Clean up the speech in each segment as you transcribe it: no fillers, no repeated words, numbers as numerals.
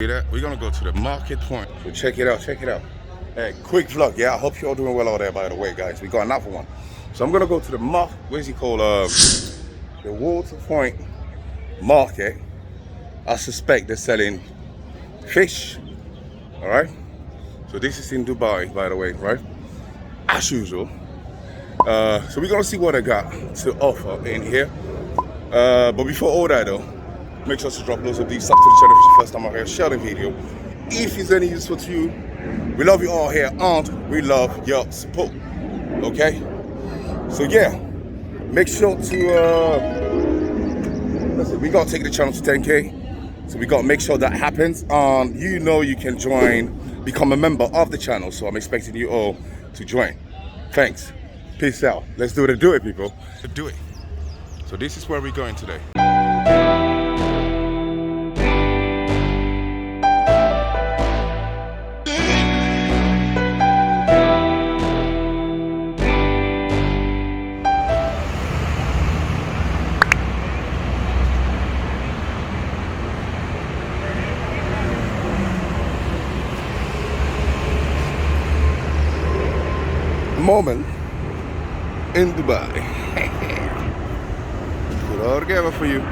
See that? We're gonna go to the market point. So check it out, check it out. Hey, quick vlog, yeah. I hope you're all doing well out there, by the way, guys. We got another one. So I'm gonna go to the where's he called? The Water Point Market. I suspect they're selling fish. Alright? So this is in Dubai, by the way, right? As usual. So we're gonna see what I got to offer in here. But before all that though, make sure to drop loads of these subs to the channel if it's your first time out here. Share the video. If it's any useful to you, we love you all here and we love your support. Okay? So yeah, make sure to listen, we gotta take the channel to 10K. So we gotta make sure that happens. You know you can join, become a member of the channel. So I'm expecting you all to join. Thanks. Peace out. Let's do it, people. Let's do it. So this is where we're going today. Moment in Dubai. Put it all together for you.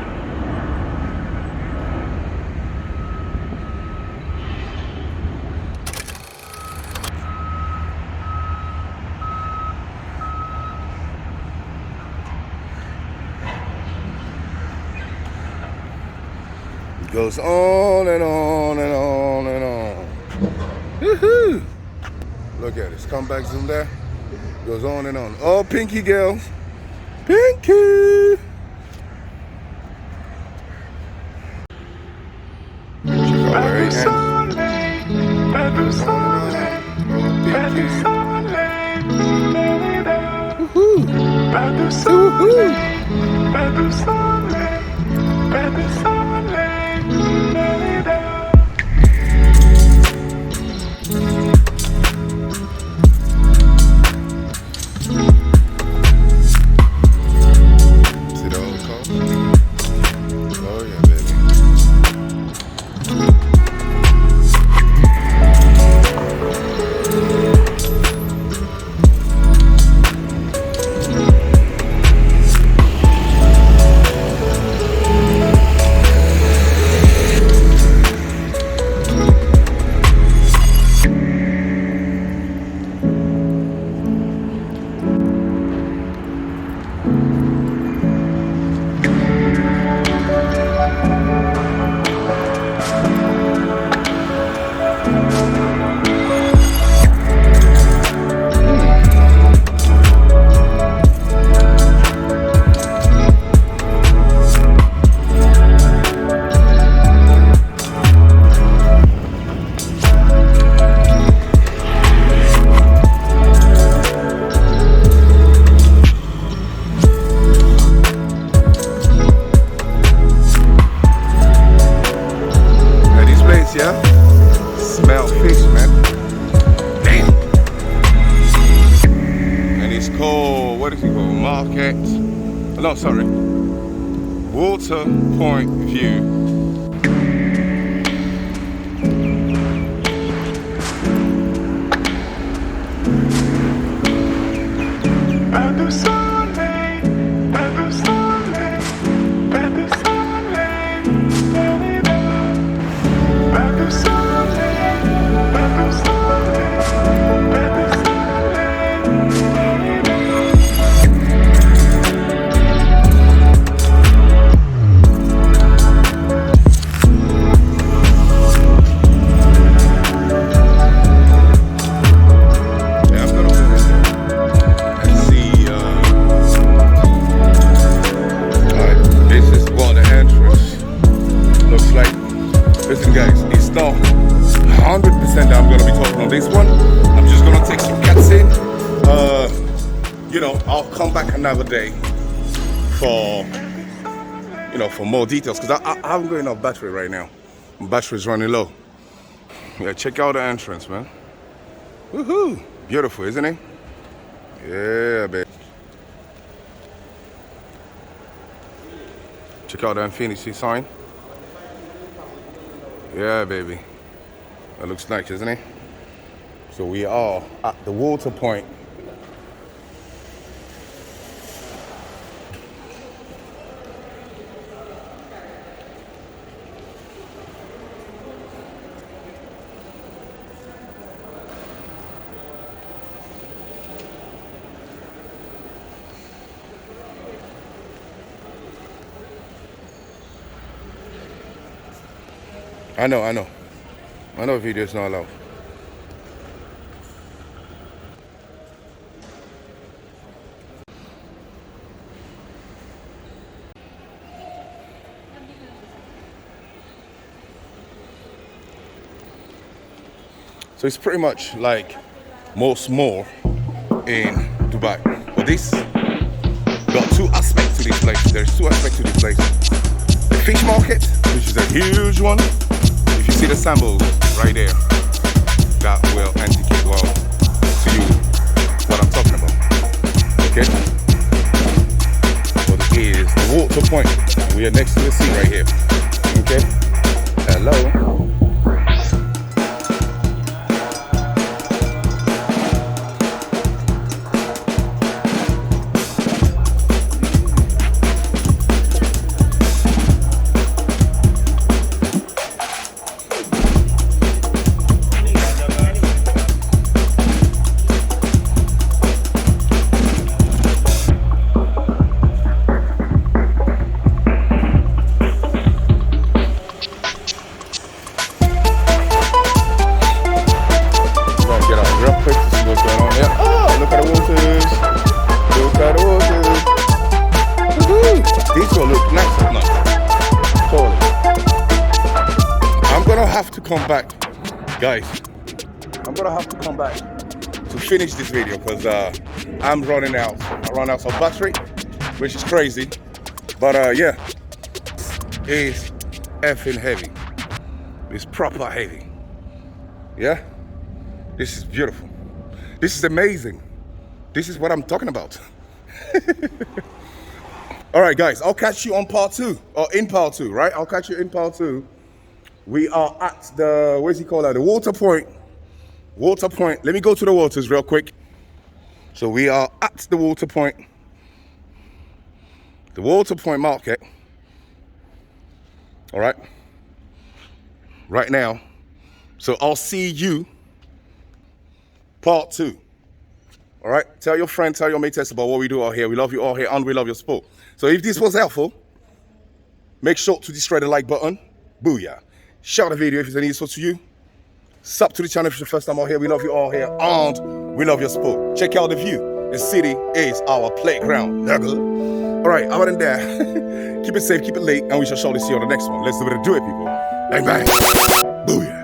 It goes on and on and on and on. Woohoo! Look at it. Come back, zoom there. Goes on and on. Oh, Pinky girls. Pinky! Smell fish, man. Damn. And it's called, what is it called? Market. No, sorry. Water Point View. Listen guys, it's not 100% that I'm going to be talking on this one. I'm just going to take some cats in. You know, I'll come back another day for, you know, for more details. Because I haven't got enough battery right now. My battery's running low. Yeah, check out the entrance, man. Woohoo! Beautiful, isn't it? Yeah, babe. Check out the infinity sign. Yeah, baby. That looks nice, isn't it? So we are at the water point. I know video is not allowed. So it's pretty much like most mall in Dubai. But this got two aspects to this place. There's two aspects to this place. The fish market, which is a huge one. If you see the symbols right there, that will indicate well to you what I'm talking about. Okay? But it is the water point. We are next to the sea right here. Okay? Hello. Come back, guys. I'm gonna have to come back to finish this video because I'm running out. I run out of battery, which is crazy. But yeah, it's effing heavy. It's proper heavy. Yeah, this is beautiful. This is amazing. This is what I'm talking about. All right, guys. I'll catch you on part 2 or in part 2, right? I'll catch you in part 2. We are at the, what's he called that? The water point. Water point. Let me go to the waters real quick. So we are at the water point. The water point market. All right. Right now. So I'll see you part 2. All right. Tell your friend, tell your mates about what we do out here. We love you all here and we love your sport. So if this was helpful, make sure to destroy the like button. Booyah. Share the video if it's any useful to you. Sub to the channel if it's your first time out here. We love you all here and we love your sport. Check out the view. The city is our playground. All right, other than that, keep it safe, keep it late, and we shall surely see you on the next one. Let's do it, people. Bang, bang. Booyah.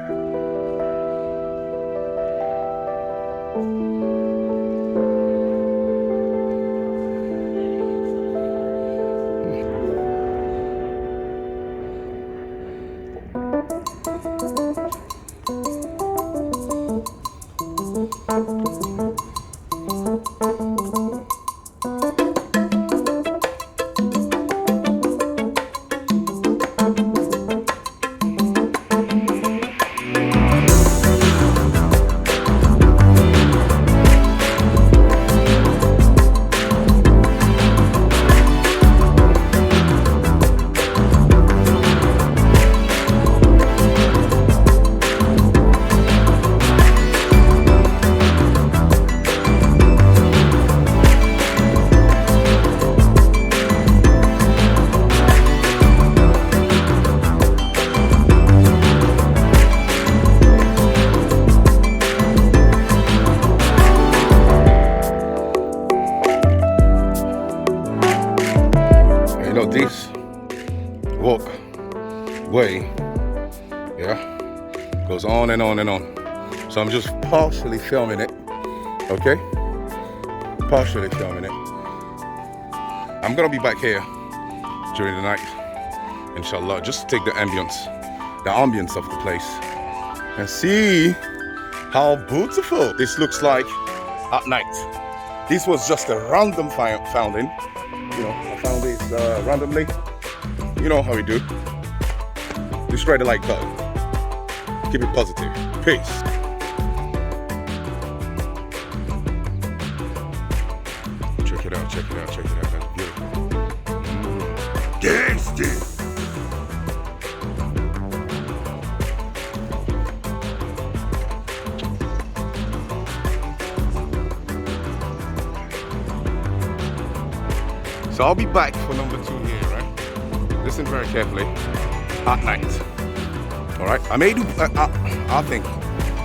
This walkway, yeah, goes on and on and on. So I'm just partially filming it, okay? Partially filming it. I'm gonna be back here during the night, inshallah, just to take the ambience of the place and see how beautiful this looks like at night. This was just a random founding. You know, I found this randomly. You know how we do. Destroy the like button. keep it positive. Peace. Check it out, check it out, check it out. That's beautiful. Tasty. So I'll be back for number 2 here, right? Listen very carefully. At night. All right. I may do. I think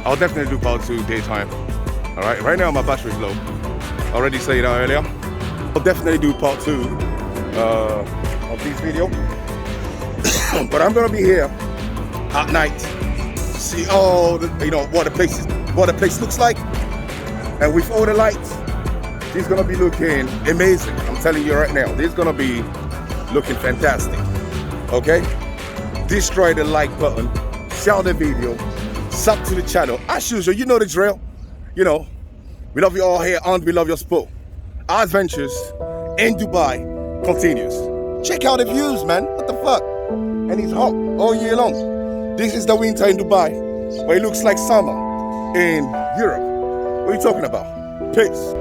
I'll definitely do part 2 daytime. All right. Right now my battery's low. Already said that earlier. I'll definitely do part 2 of this video. But I'm gonna be here at night to see all the, what the place looks like, and with all the lights. This is gonna be looking amazing. I'm telling you right now, this is gonna be looking fantastic. Okay? Destroy the like button, share the video, sub to the channel. As usual, you know the drill. We love you all here and we love your support. Our adventures in Dubai continues. Check out the views, man. What the fuck? And it's hot all year long. This is the winter in Dubai, where it looks like summer in Europe. What are you talking about? Peace.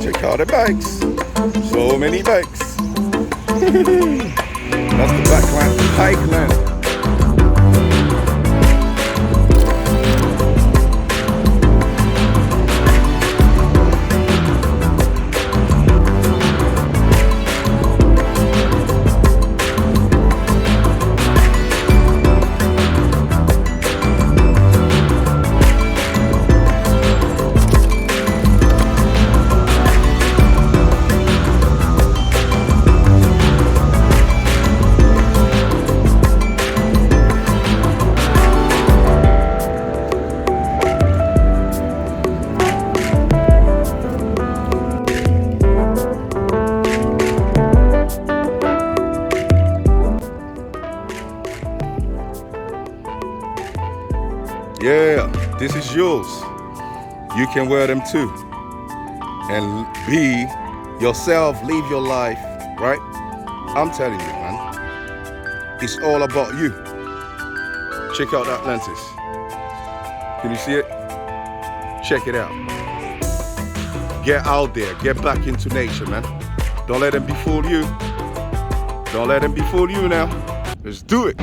Check out the bikes. So many bikes. That's the backland, the bike land. Yeah, this is yours. You can wear them too. And be yourself, live your life, right? I'm telling you, man. It's all about you. Check out that lenses. Can you see it? Check it out. Get out there, get back into nature, man. Don't let them befool you. Don't let them befool you now. Let's do it.